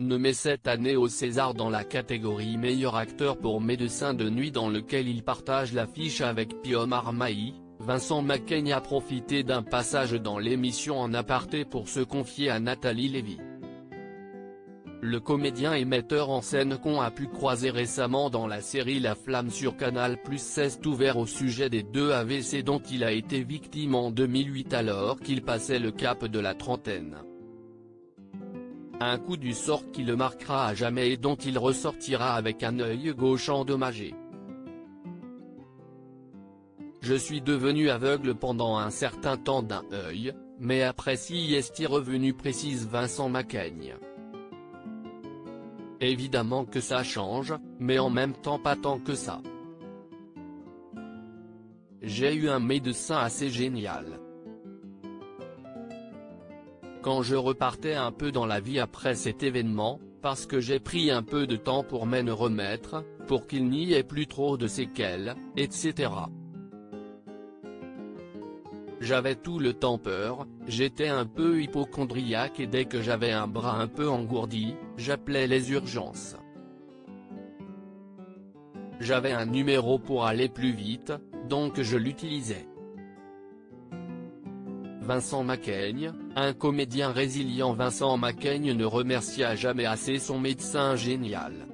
nommé cette année au César dans la catégorie meilleur acteur pour Médecin de nuit dans lequel il partage l'affiche avec Pio Marmaille. Vincent Macaigne a profité d'un passage dans l'émission en aparté pour se confier à Nathalie Lévy. Le comédien et metteur en scène qu'on a pu croiser récemment dans la série La Flamme sur Canal+ s'est ouvert au sujet des 2 AVC dont il a été victime en 2008 alors qu'il passait le cap de la trentaine. Un coup du sort qui le marquera à jamais et dont il ressortira avec un œil gauche endommagé. Je suis devenu aveugle pendant un certain temps d'un œil, mais après s'y est revenu, précise Vincent Macaigne. Évidemment que ça change, mais en même temps pas tant que ça. J'ai eu un médecin assez génial. Quand je repartais un peu dans la vie après cet événement, parce que j'ai pris un peu de temps pour m'en remettre, pour qu'il n'y ait plus trop de séquelles, etc. J'avais tout le temps peur, j'étais un peu hypocondriaque et dès que j'avais un bras un peu engourdi, j'appelais les urgences. J'avais un numéro pour aller plus vite, donc je l'utilisais. Vincent Macaigne, un comédien résilient. Vincent Macaigne ne remercia jamais assez son médecin génial.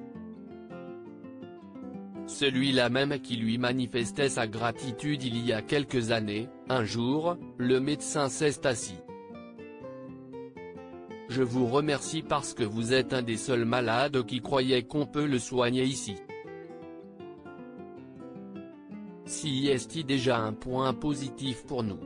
Celui-là même qui lui manifestait sa gratitude il y a quelques années. Un jour, le médecin s'est assis. « Je vous remercie parce que vous êtes un des seuls malades qui croyait qu'on peut le soigner ici. Si est déjà un point positif pour nous. »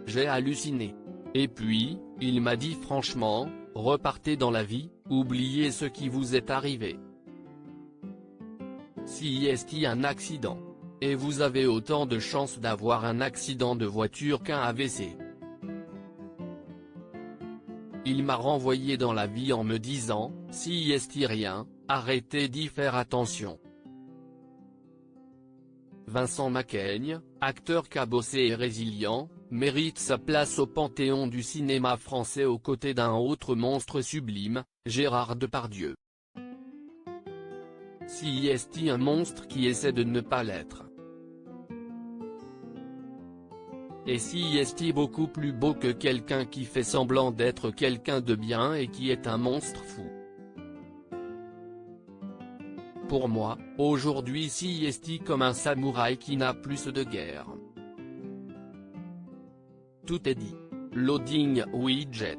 J'ai halluciné. Et puis, il m'a dit franchement, repartez dans la vie, oubliez ce qui vous est arrivé. Si est un accident. Et vous avez autant de chances d'avoir un accident de voiture qu'un AVC. Il m'a renvoyé dans la vie en me disant, si est rien, arrêtez d'y faire attention. Vincent Macaigne, acteur cabossé et résilient, mérite sa place au panthéon du cinéma français aux côtés d'un autre monstre sublime, Gérard Depardieu. Si est un monstre qui essaie de ne pas l'être. Et si est beaucoup plus beau que quelqu'un qui fait semblant d'être quelqu'un de bien et qui est un monstre fou. Pour moi, aujourd'hui si est comme un samouraï qui n'a plus de guerre. Tout est dit. Loading widget.